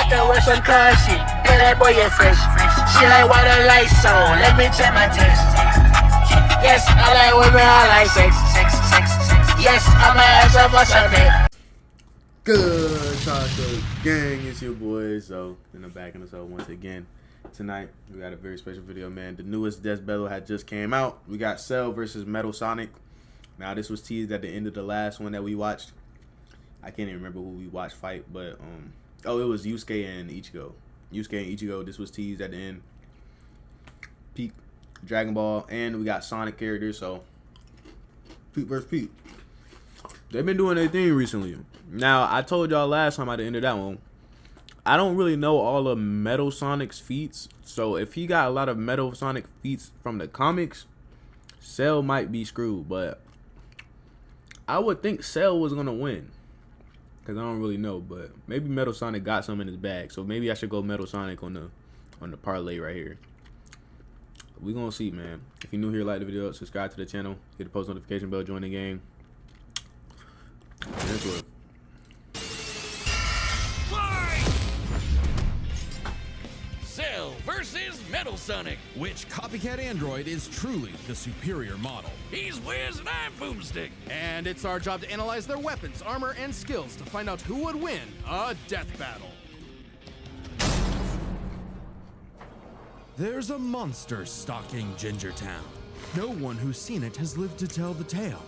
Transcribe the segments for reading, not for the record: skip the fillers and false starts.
after with some caution. Yeah, that boy is fresh. She like water like soul. Let me check my taste. Yes, I like women, I like sex. Yes, I'm a ass up for Sunday. Good Taco Gang, it's your boy. So, then I'm back in the show once again. Tonight, we got a very special video, man. The newest Death Battle had just came out. We got Cell versus Metal Sonic. Now, this was teased at the end of the last one that we watched. I can't even remember who we watched fight, but, oh, it was Yusuke and Ichigo. Yusuke and Ichigo, this was teased at the end. Peak, Dragon Ball, and we got Sonic characters, so Pete versus Pete. They've been doing their thing recently. Now, I told y'all last time at the end of that one, I don't really know all of Metal Sonic's feats, so if he got a lot of Metal Sonic feats from the comics, Cell might be screwed, but I would think Cell was going to win, because I don't really know, but maybe Metal Sonic got some in his bag, so maybe I should go Metal Sonic on the parlay right here. We gonna see, man. If you're new here, like the video, subscribe to the channel, hit the post notification bell, join the game. That's what. Cell versus Metal Sonic. Which copycat android is truly the superior model? He's Wiz and I'm Boomstick. And it's our job to analyze their weapons, armor, and skills to find out who would win a death battle. There's a monster stalking Ginger Town. No one who's seen it has lived to tell the tale.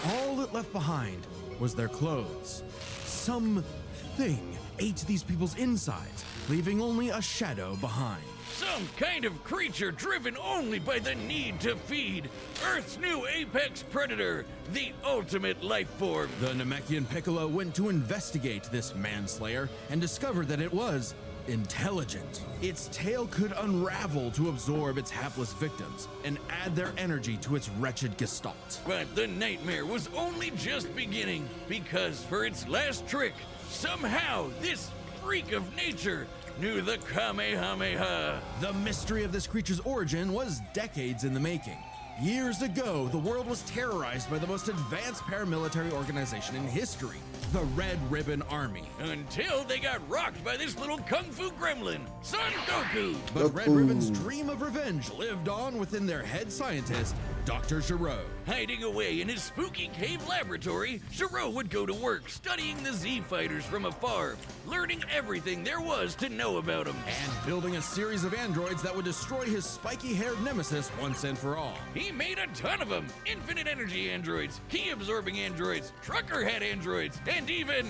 All it left behind was their clothes. Something ate these people's insides, leaving only a shadow behind. Some kind of creature driven only by the need to feed. Earth's new apex predator, the ultimate life form. The Namekian Piccolo went to investigate this manslayer and discovered that it was intelligent. Its tail could unravel to absorb its hapless victims and add their energy to its wretched gestalt. But the nightmare was only just beginning, because for its last trick, somehow this freak of nature knew the Kamehameha. The mystery of this creature's origin was decades in the making. Years ago, the world was terrorized by the most advanced paramilitary organization in history, the Red Ribbon Army. Until they got rocked by this little kung fu gremlin, Son Goku. But Red Ribbon's dream of revenge lived on within their head scientist, Dr. Gero. Hiding away in his spooky cave laboratory, Gero would go to work studying the Z fighters from afar, learning everything there was to know about them. And building a series of androids that would destroy his spiky-haired nemesis once and for all. He made a ton of them. Infinite energy androids, key-absorbing androids, trucker head androids, and even,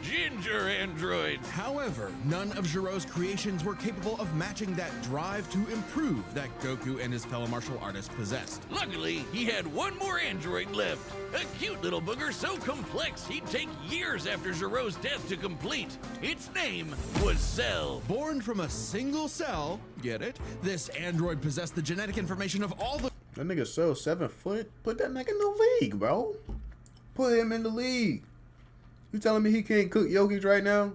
ginger androids. However, none of Gero's creations were capable of matching that drive to improve that Goku and his fellow martial artists possessed. Luckily, he had one more android left. A cute little booger so complex he'd take years after Gero's death to complete. Its name was Cell. Born from a single cell, get it? This android possessed the genetic information of all the— That nigga Cell 7 foot. Put that nigga in the league, bro. Put him in the league. You telling me he can't cook yogis right now?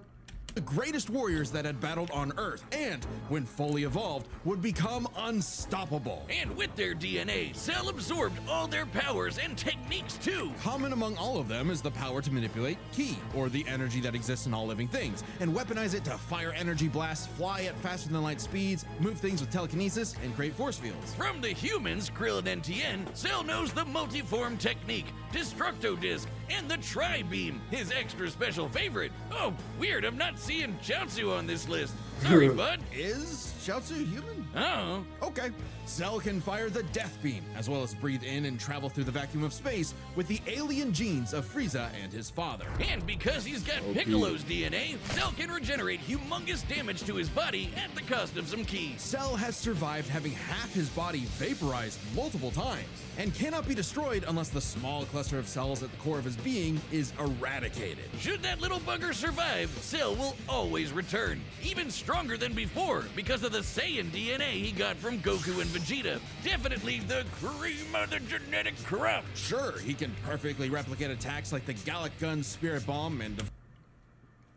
the greatest warriors that had battled on Earth, and, when fully evolved, would become unstoppable. And with their DNA, Cell absorbed all their powers and techniques too. Common among all of them is the power to manipulate ki, or the energy that exists in all living things, and weaponize it to fire energy blasts, fly at faster than light speeds, move things with telekinesis, and create force fields. From the humans, Krillin and Tien, Cell knows the multiform technique, Destructo Disc, and the Tri-Beam, his extra special favorite. Oh, weird, I'm not seeing Chaozu on this list. Sorry, bud. Is Chaozu human? Oh. Okay. Cell can fire the Death Beam, as well as breathe in and travel through the vacuum of space with the alien genes of Frieza and his father. And because he's got Piccolo's DNA, Cell can regenerate humongous damage to his body at the cost of some ki. Cell has survived having half his body vaporized multiple times, and cannot be destroyed unless the small cluster of cells at the core of his being is eradicated. Should that little bugger survive, Cell will always return, even stronger than before because of the Saiyan DNA he got from Goku and Vegeta. Definitely the cream of the genetic crop. Sure, he can perfectly replicate attacks like the Gallic Gun, Spirit Bomb, and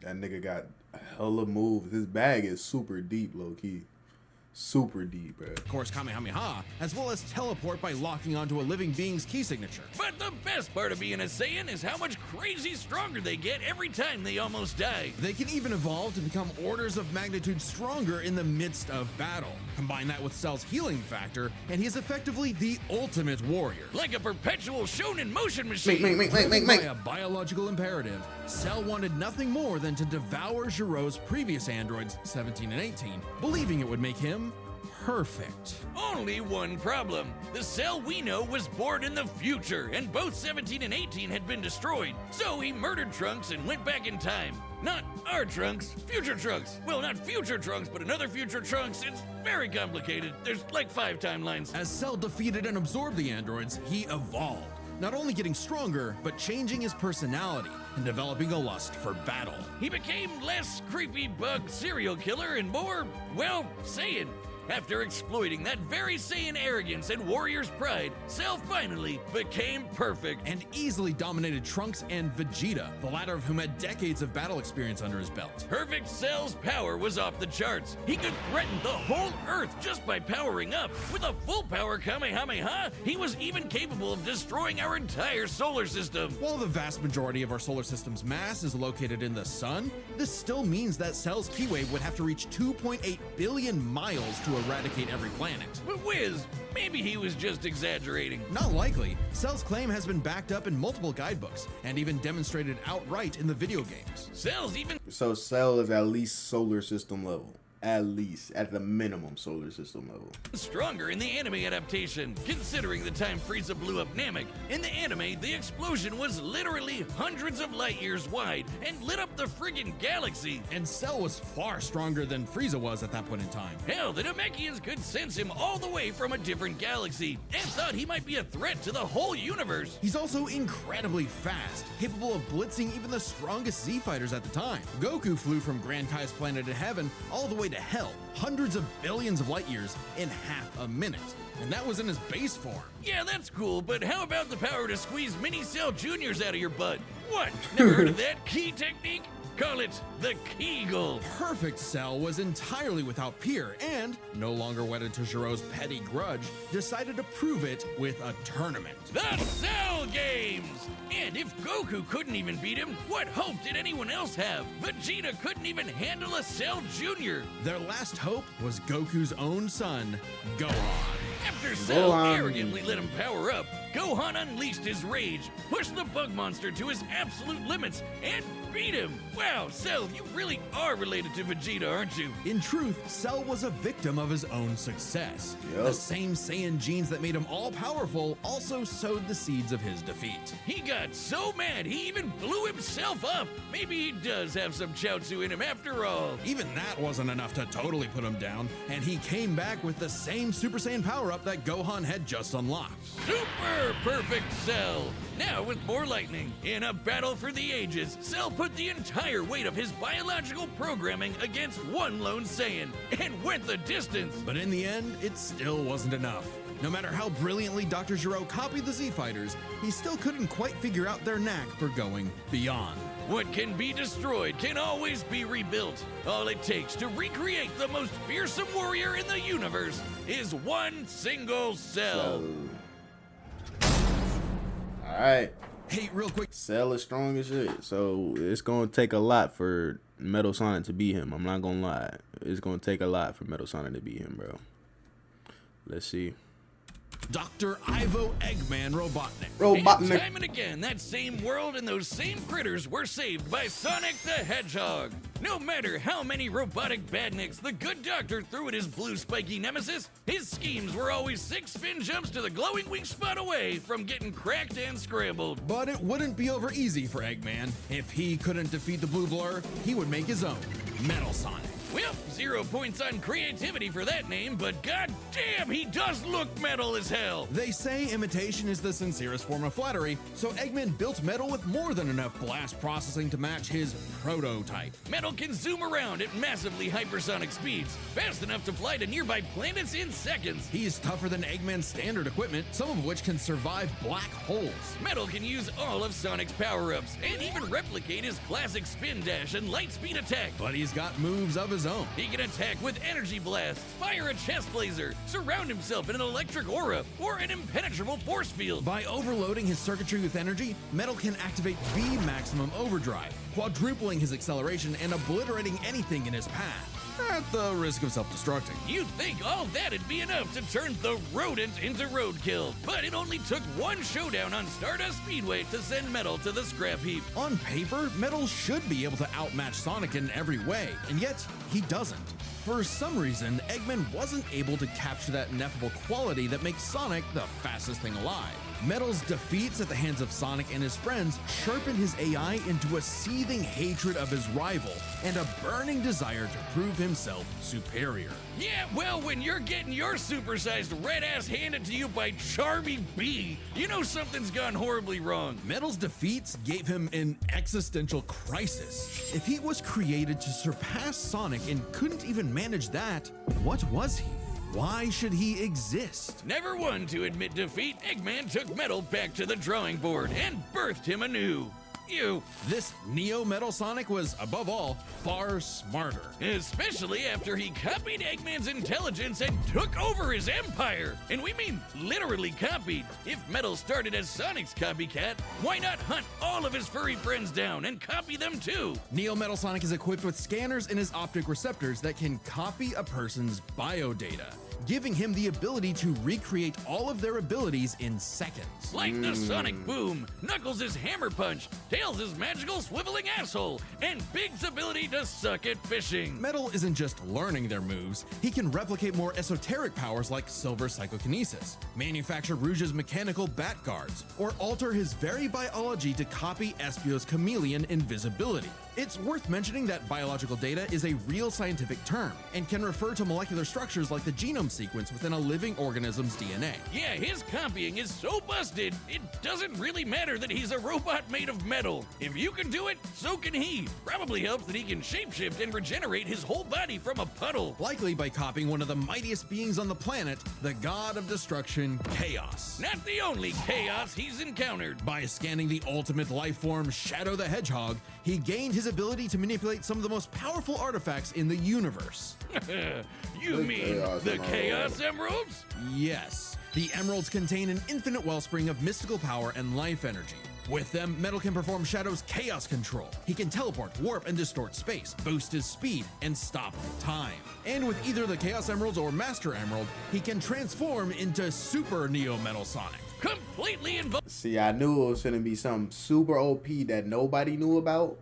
that nigga got hella moves. His bag is super deep, low key. Super deep, bro. Of course, Kamehameha, as well as teleport by locking onto a living being's key signature. But the best part of being a Saiyan is how much crazy stronger they get every time they almost die. They can even evolve to become orders of magnitude stronger in the midst of battle. Combine that with Cell's healing factor, and he's effectively the ultimate warrior. Like a perpetual shonen motion machine. Driven by a biological imperative, Cell wanted nothing more than to devour Giro's previous androids, 17 and 18, believing it would make him perfect. Only one problem. The Cell we know was born in the future, and both 17 and 18 had been destroyed. So he murdered Trunks and went back in time. Not our Trunks, future Trunks. Well, not future Trunks, but another future Trunks. It's very complicated. There's like 5 timelines. As Cell defeated and absorbed the androids, he evolved. Not only getting stronger, but changing his personality and developing a lust for battle. He became less creepy bug serial killer and more, well, Saiyan. After exploiting that very Saiyan arrogance and warrior's pride, Cell finally became perfect. And easily dominated Trunks and Vegeta, the latter of whom had decades of battle experience under his belt. Perfect Cell's power was off the charts. He could threaten the whole Earth just by powering up. With a full power Kamehameha, he was even capable of destroying our entire solar system. While the vast majority of our solar system's mass is located in the sun, this still means that Cell's key wave would have to reach 2.8 billion miles to eradicate every planet. But Wiz, maybe he was just exaggerating. Not likely. Cell's claim has been backed up in multiple guidebooks and even demonstrated outright in the video games. Cell's even So Cell is at least solar system level. At least, at the minimum, solar system level. stronger in the anime adaptation, considering the time Frieza blew up Namek. In the anime, the explosion was literally hundreds of light years wide and lit up the friggin' galaxy. And Cell was far stronger than Frieza was at that point in time. Hell, the Namekians could sense him all the way from a different galaxy and thought he might be a threat to the whole universe. He's also incredibly fast, capable of blitzing even the strongest Z fighters at the time. Goku flew from Grand Kai's planet in heaven all the way to hell, hundreds of billions of light years in half a minute. And that was in his base form. Yeah, that's cool, but how about the power to squeeze mini Cell Juniors out of your butt? What? Never heard of that key technique? Call it the Kegel. Perfect Cell was entirely without peer and, no longer wedded to Giro's petty grudge, decided to prove it with a tournament. The Cell Games! And if Goku couldn't even beat him, what hope did anyone else have? Vegeta couldn't even handle a Cell Jr. Their last hope was Goku's own son, Gohan. After Cell Gohan. arrogantly let him power up, Gohan unleashed his rage, pushed the bug monster to his absolute limits, and beat him. Wow, Cell, you really are related to Vegeta, aren't you? In truth, Cell was a victim of his own success. Yup. The same Saiyan genes that made him all-powerful also sowed the seeds of his defeat. He got so mad he even blew himself up. Maybe he does have some Chaozu in him after all. Even that wasn't enough to totally put him down, and he came back with the same Super Saiyan power-up that Gohan had just unlocked. Super perfect Cell! Now with more lightning. In a battle for the ages, Cell put the entire weight of his biological programming against one lone Saiyan and went the distance. But in the end, it still wasn't enough. No matter how brilliantly Dr. Gero copied the Z-Fighters, he still couldn't quite figure out their knack for going beyond. What can be destroyed can always be rebuilt. All it takes to recreate the most fearsome warrior in the universe is one single Cell. Alright. Hey, real quick, Cell is strong as shit. So it's gonna take a lot for Metal Sonic to beat him. I'm not gonna lie. It's gonna take a lot for Metal Sonic to beat him, bro. Let's see. Dr. Ivo Eggman Robotnik. And time and again, that same world and those same critters were saved by Sonic the Hedgehog. No matter how many robotic badniks the good doctor threw at his blue spiky nemesis, his schemes were always 6 spin jumps to the glowing weak spot away from getting cracked and scrambled. But it wouldn't be over easy for Eggman. If he couldn't defeat the Blue Blur, he would make his own, Metal Sonic. Well, 0 points on creativity for that name, but goddamn, he does look metal as hell. They say imitation is the sincerest form of flattery, so Eggman built Metal with more than enough blast processing to match his prototype. Metal can zoom around at massively hypersonic speeds, fast enough to fly to nearby planets in seconds. He's tougher than Eggman's standard equipment, some of which can survive black holes. Metal can use all of Sonic's power-ups, and even replicate his classic spin dash and light speed attack. But he's got moves of his his own. He can attack with energy blast, fire a chest laser, surround himself in an electric aura, or an impenetrable force field. By overloading his circuitry with energy, Metal can activate V Maximum Overdrive, quadrupling his acceleration and obliterating anything in his path, at the risk of self-destructing. You'd think all that'd be enough to turn the rodent into roadkill, but it only took one showdown on Stardust Speedway to send Metal to the scrap heap. On paper, Metal should be able to outmatch Sonic in every way, and yet he doesn't. For some reason, Eggman wasn't able to capture that ineffable quality that makes Sonic the fastest thing alive. Metal's defeats at the hands of Sonic and his friends sharpened his AI into a seething hatred of his rival and a burning desire to prove himself superior. Yeah, well, when you're getting your supersized red ass handed to you by Charmy B, you know something's gone horribly wrong. Metal's defeats gave him an existential crisis. If he was created to surpass Sonic and couldn't even manage that, what was he? Why should he exist? Never one to admit defeat, Eggman took Metal back to the drawing board and birthed him anew. This Neo Metal Sonic was, above all, far smarter. Especially after he copied Eggman's intelligence and took over his empire. And we mean literally copied. If Metal started as Sonic's copycat, why not hunt all of his furry friends down and copy them too? Neo Metal Sonic is equipped with scanners in his optic receptors that can copy a person's biodata, giving him the ability to recreate all of their abilities in seconds. Like the Sonic Boom, Knuckles' Hammer Punch, Tails' magical swiveling asshole, and Big's ability to suck at fishing. Metal isn't just learning their moves, he can replicate more esoteric powers like Silver Psychokinesis, manufacture Rouge's mechanical bat guards, or alter his very biology to copy Espio's chameleon invisibility. It's worth mentioning that biological data is a real scientific term and can refer to molecular structures like the genome sequence within a living organism's DNA. Yeah, his copying is so busted, it doesn't really matter that he's a robot made of metal. If you can do it, so can he. Probably helps that he can shapeshift and regenerate his whole body from a puddle. Likely by copying one of the mightiest beings on the planet, the god of destruction, Chaos. Not the only chaos he's encountered. By scanning the ultimate life form, Shadow the Hedgehog, he gained his ability to manipulate some of the most powerful artifacts in the universe. You mean the Chaos Emeralds? Yes. The emeralds contain an infinite wellspring of mystical power and life energy. With them, Metal can perform Shadow's chaos control. He can teleport, warp, and distort space, boost his speed, and stop time. And with either the Chaos Emeralds or Master Emerald, he can transform into Super Neo Metal Sonic. Completely involved. See, I knew it was gonna be something super OP that nobody knew about.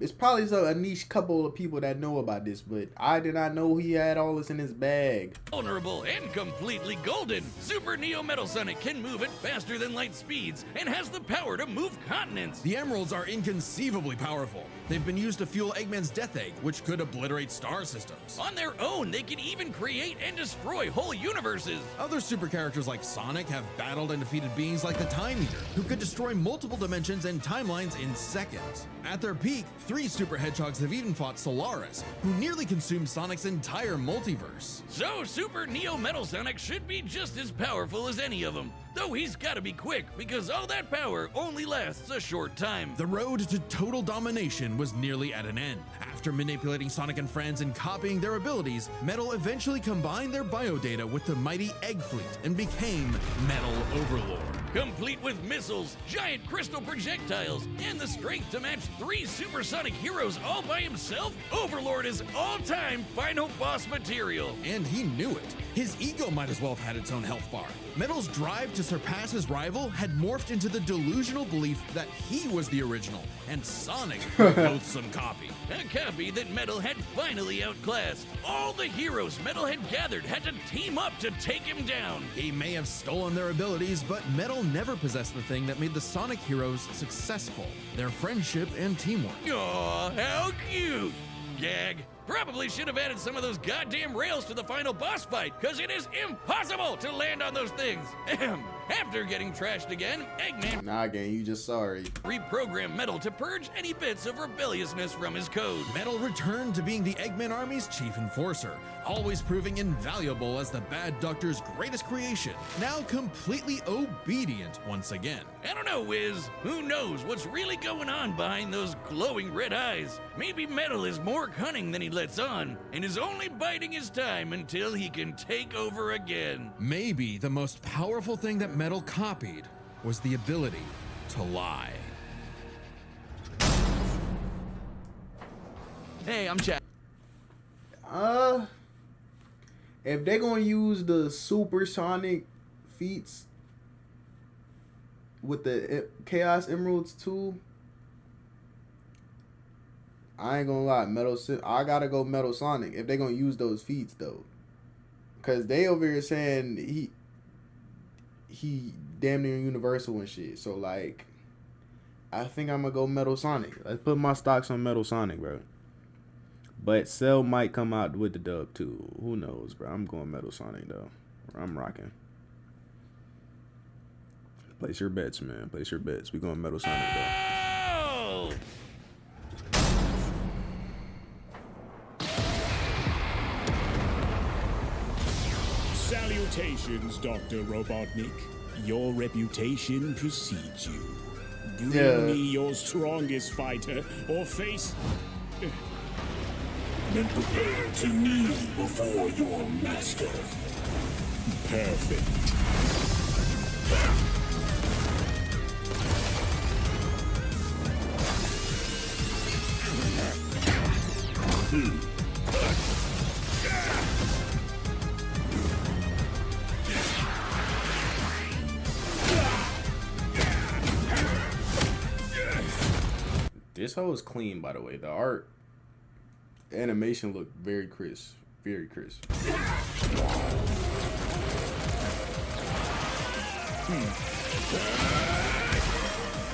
It's probably a niche couple of people that know about this, but I did not know he had all this in his bag. Vulnerable and completely golden, Super Neo Metal Sonic can move at faster than light speeds and has the power to move continents. The emeralds are inconceivably powerful. They've been used to fuel Eggman's Death Egg, which could obliterate star systems. On their own, they can even create and destroy whole universes. Other super characters like Sonic have battled and defeated beings like the Time Eater, who could destroy multiple dimensions and timelines in seconds. At their peak, 3 Super Hedgehogs have even fought Solaris, who nearly consumed Sonic's entire multiverse. So Super Neo Metal Sonic should be just as powerful as any of them, though he's gotta be quick because all that power only lasts a short time. The road to total domination was nearly at an end. After manipulating Sonic and friends and copying their abilities, Metal eventually combined their biodata with the mighty Egg Fleet and became Metal Overlord. Complete with missiles, giant crystal projectiles, and the strength to match 3 supersonic heroes all by himself, Overlord is all-time final boss material. And he knew it. His ego might as well have had its own health bar. Metal's drive to surpass his rival had morphed into the delusional belief that he was the original, and Sonic a loathsome copy. A copy that Metal had finally outclassed. All the heroes Metal had gathered had to team up to take him down. He may have stolen their abilities, but Metal never possessed the thing that made the Sonic heroes successful: their friendship and teamwork. Aw, how cute! Gag. Probably should have added some of those goddamn rails to the final boss fight, cause it is impossible to land on those things. Ahem. After getting trashed again, Eggman Nah, gang, you just sorry. reprogrammed Metal to purge any bits of rebelliousness from his code. Metal returned to being the Eggman Army's chief enforcer, always proving invaluable as the Bad Doctor's greatest creation, now completely obedient once again. I don't know, Wiz. Who knows what's really going on behind those glowing red eyes? Maybe Metal is more cunning than he lets on, and is only biding his time until he can take over again. Maybe the most powerful thing that Metal copied was the ability to lie. Hey, I'm Chad. If they gonna use the supersonic feats with the Chaos Emeralds too, I ain't gonna lie, I gotta go Metal Sonic if they gonna use those feats though, cause they over here saying he damn near universal and shit. So like, I think I'm gonna go Metal Sonic. Let's put my stocks on Metal Sonic, bro. But Cell might come out with the dub too. Who knows, bro? I'm going Metal Sonic though. I'm rocking. Place your bets, man. Place your bets. We going Metal Sonic though. Oh! Salutations, Dr. Robotnik. Your reputation precedes you. Bring me your strongest fighter or face... Then prepare to kneel before your master. Perfect. This hoe is clean, by the way. The art, animation looked very crisp. Very crisp.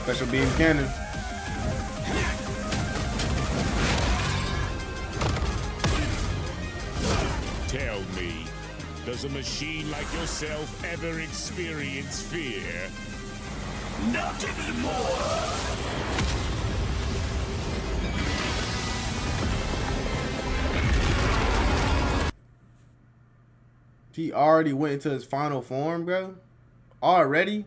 Special beam cannon. Tell me, does a machine like yourself ever experience fear? Not anymore! He already went into his final form, bro. Already?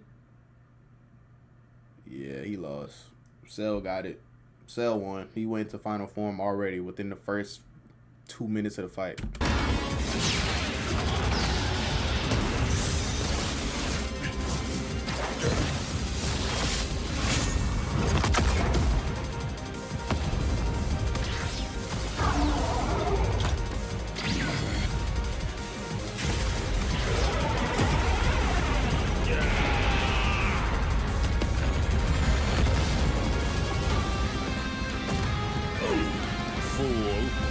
Yeah, he lost. Cell got it. Cell won. He went to final form already within the first 2 minutes of the fight.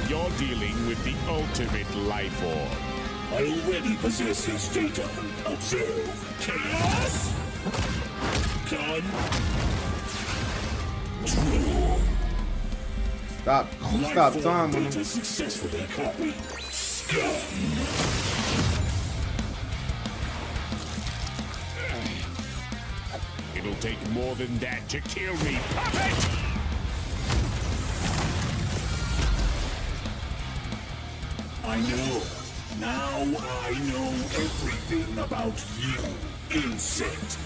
You're dealing with the ultimate life form. I already possess his data. Observe. Chaos. Control. Stop time on him. Successfully copied. Scum. It'll take more than that to kill me, puppet! I know. Now I know everything about you, insect.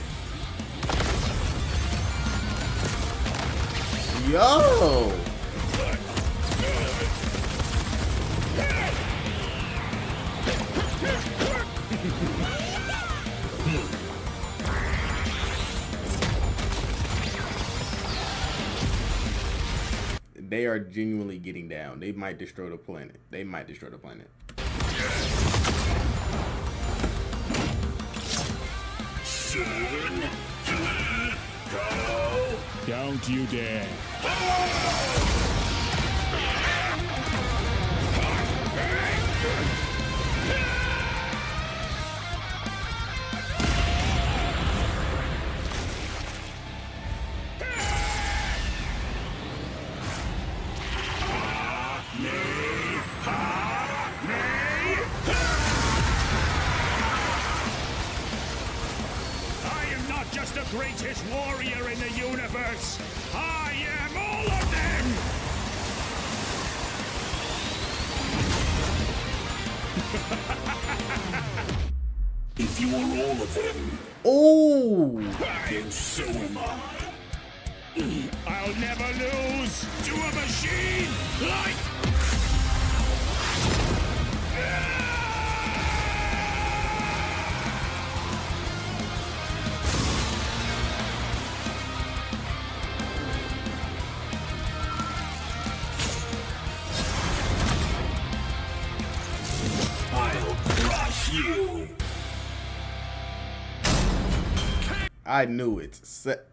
Yo! They are genuinely getting down. They might destroy the planet. They might destroy the planet. Go! Don't you dare. greatest warrior in the universe. I am all of them! If you are all of them, Oh, then so am I. I'll never lose to a machine like... I'll crush you. I knew it.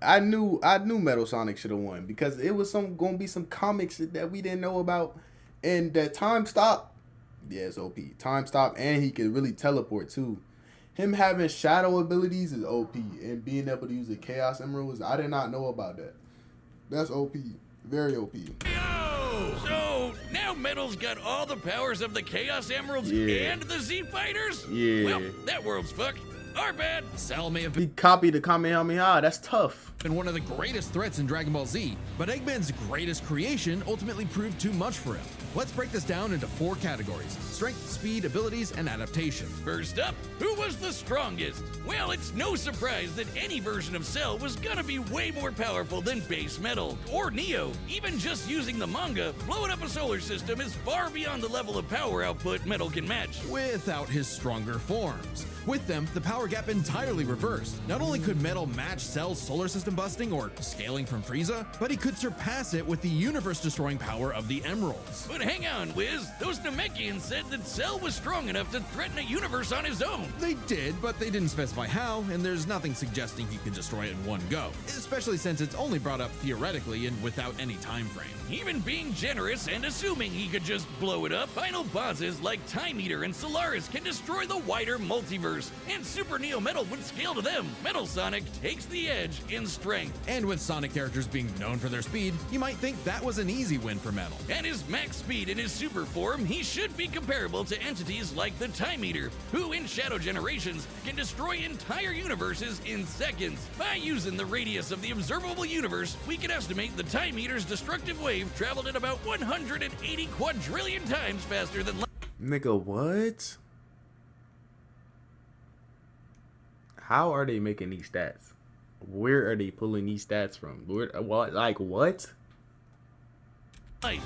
I knew Metal Sonic should have won because it was gonna be some comics that we didn't know about, and that time stop. Yeah, it's OP. Time stop, and he can really teleport too. Him having shadow abilities is OP, and being able to use the Chaos Emeralds, I did not know about that. That's OP. Very OP. Yo! So now Metal's got all the powers of the Chaos Emeralds Yeah. and the Z Fighters? Yeah. Well, that world's fucked. Our bad. Cell may have He copied the Kamehameha. That's tough. been one of the greatest threats in Dragon Ball Z, but Eggman's greatest creation ultimately proved too much for him. Let's break this down into 4 categories: strength, speed, abilities, and adaptation. First up, who was the strongest? Well, it's no surprise that any version of Cell was gonna be way more powerful than base Metal or Neo. Even just using the manga, blowing up a solar system is far beyond the level of power output Metal can match. Without his stronger forms. With them, the power gap entirely reversed. Not only could Metal match Cell's solar system busting or scaling from Frieza, but he could surpass it with the universe-destroying power of the Emeralds. But hang on, Wiz. Those Namekians said that Cell was strong enough to threaten a universe on his own. They did, but they didn't specify how, and there's nothing suggesting he could destroy it in one go, especially since it's only brought up theoretically and without any time frame. Even being generous and assuming he could just blow it up, final bosses like Time Eater and Solaris can destroy the wider multiverse, and Super Neo Metal would scale to them. Metal Sonic takes the edge in strength. And with Sonic characters being known for their speed, you might think that was an easy win for Metal. At his max speed in his super form, he should be comparable to entities like the Time Eater, who in Shadow Generations can destroy entire universes in seconds. By using the radius of the observable universe, we can estimate the Time Eater's destructive wave traveled at about 180 quadrillion times faster than light. Nigga, what? How are they making these stats? Where are they pulling these stats from? Where, what? Like what?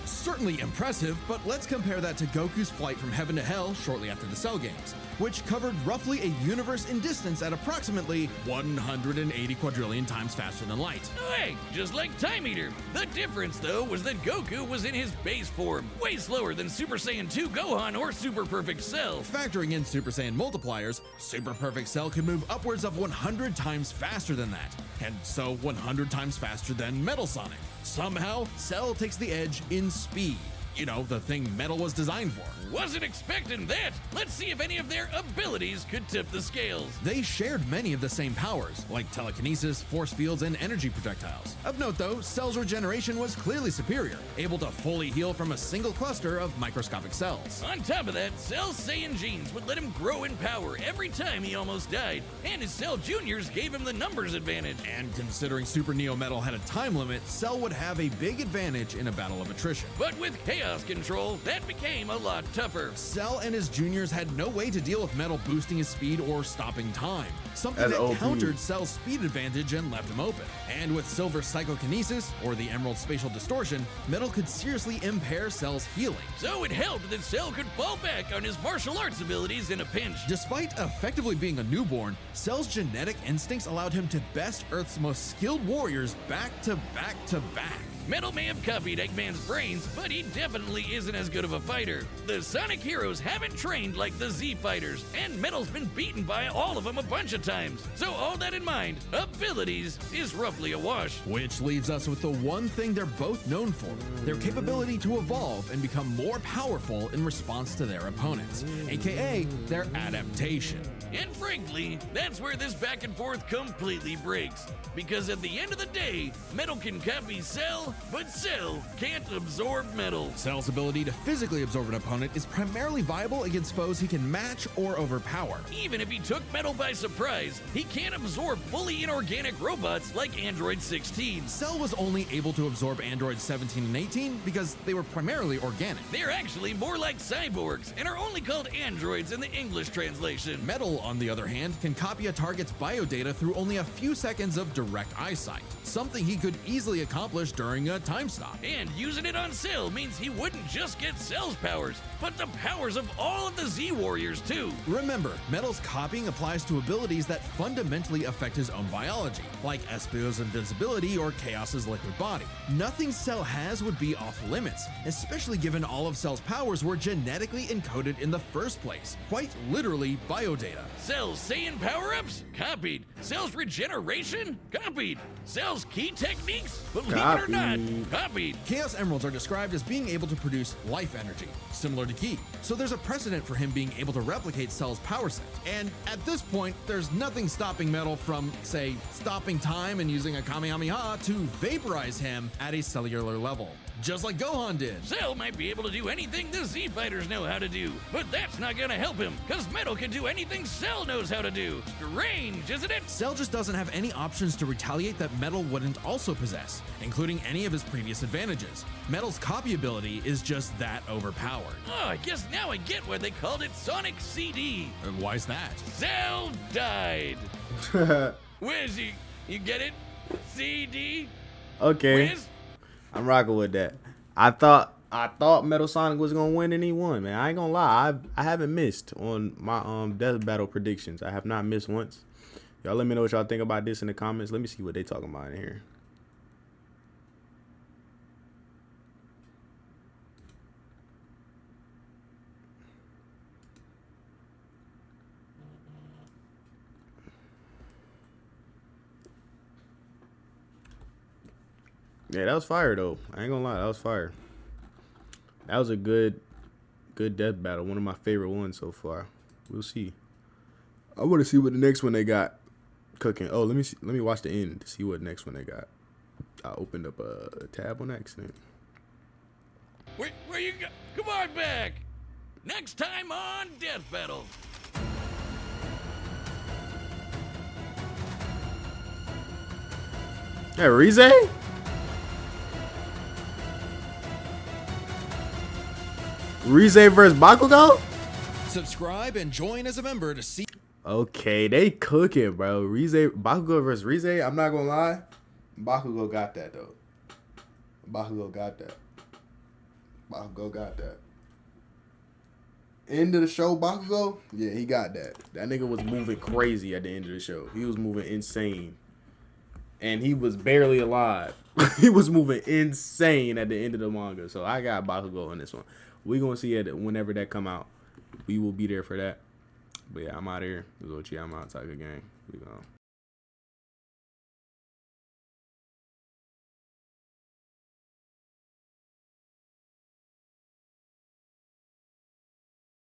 Certainly impressive, but let's compare that to Goku's flight from heaven to hell shortly after the Cell games, which covered roughly a universe in distance at approximately 180 quadrillion times faster than light. Hey, just like Time Eater. The difference, though, was that Goku was in his base form, way slower than Super Saiyan 2 Gohan or Super Perfect Cell. Factoring in Super Saiyan multipliers, Super Perfect Cell could move upwards of 100 times faster than that, and so 100 times faster than Metal Sonic. Somehow, Cell takes the edge in speed. You know, the thing Metal was designed for. Wasn't expecting that. Let's see if any of their abilities could tip the scales. They shared many of the same powers, like telekinesis, force fields, and energy projectiles. Of note though, Cell's regeneration was clearly superior, able to fully heal from a single cluster of microscopic cells. On top of that, Cell's Saiyan genes would let him grow in power every time he almost died, and his Cell Juniors gave him the numbers advantage. And considering Super Neo Metal had a time limit, Cell would have a big advantage in a battle of attrition. But with Chaos Control, that became a lot tougher. Cell and his juniors had no way to deal with Metal boosting his speed or stopping time, something That's that OP. countered Cell's speed advantage and left him open. And with Silver's psychokinesis, or the Emerald spatial distortion, Metal could seriously impair Cell's healing. So it helped that Cell could fall back on his martial arts abilities in a pinch. Despite effectively being a newborn, Cell's genetic instincts allowed him to best Earth's most skilled warriors back to back to back. Metal may have copied Eggman's brains, but he definitely isn't as good of a fighter. The Sonic heroes haven't trained like the Z fighters, and Metal's been beaten by all of them a bunch of times. So all that in mind, abilities is roughly a wash. Which leaves us with the one thing they're both known for, their capability to evolve and become more powerful in response to their opponents, aka their adaptation. And frankly, that's where this back and forth completely breaks. Because at the end of the day, Metal can copy Cell, Cell, but Cell can't absorb metal. Cell's ability to physically absorb an opponent is primarily viable against foes he can match or overpower. Even if he took metal by surprise, he can't absorb fully inorganic robots like Android 16. Cell was only able to absorb androids 17 and 18 because they were primarily organic. They're actually more like cyborgs and are only called androids in the English translation. Metal, on the other hand, can copy a target's biodata through only a few seconds of direct eyesight, something he could easily accomplish during a time stop. And using it on Cell means he wouldn't just get Cell's powers, but the powers of all of the Z-Warriors too. Remember, Metal's copying applies to abilities that fundamentally affect his own biology, like Espio's invincibility or Chaos's liquid body. Nothing Cell has would be off limits, especially given all of Cell's powers were genetically encoded in the first place, quite literally biodata. Cell's Saiyan power-ups? Copied. Cell's regeneration? Copied. Cell's key techniques? Believe it or not, copied. Chaos Emeralds are described as being able to produce life energy, similar to Ki, so there's a precedent for him being able to replicate Cell's power set. And at this point, there's nothing stopping Metal from, say, stopping time and using a Kamehameha to vaporize him at a cellular level, just like Gohan did. Cell might be able to do anything the Z-Fighters know how to do, but that's not gonna help him, cause Metal can do anything Cell knows how to do. Strange, isn't it? Cell just doesn't have any options to retaliate that Metal wouldn't also possess, including any of his previous advantages. Metal's copy ability is just that overpowered. Oh, I guess now I get why they called it Sonic CD. Why's that? Cell died. Where's he? You get it? CD? Okay. Where's? I'm rocking with that. I thought Metal Sonic was gonna win and he won, man. I ain't gonna lie. I haven't missed on my death battle predictions. I have not missed once. Y'all let me know what y'all think about this in the comments. Let me see what they talking about in here. Yeah, that was fire though. I ain't gonna lie, that was fire. That was a good death battle. One of my favorite ones so far. We'll see. I want to see what the next one they got cooking. Oh, let me watch the end to see what next one they got. I opened up a tab on accident. Where you go? Come on back. Next time on Death Battle. Hey, Rize? Rize versus Bakugo? Subscribe and join as a member to see. Okay, they cooking, bro. Bakugo versus Rize. I'm not gonna lie. Bakugo got that though. Bakugo got that. Bakugo got that. End of the show, Bakugo? Yeah, he got that. That nigga was moving crazy at the end of the show. He was moving insane. And he was barely alive. He was moving insane at the end of the manga. So I got Bakugo on this one. We gonna see it whenever that come out. We will be there for that. But yeah, I'm out of here. This is Ochi. I'm out. Tiger Gang. We gone.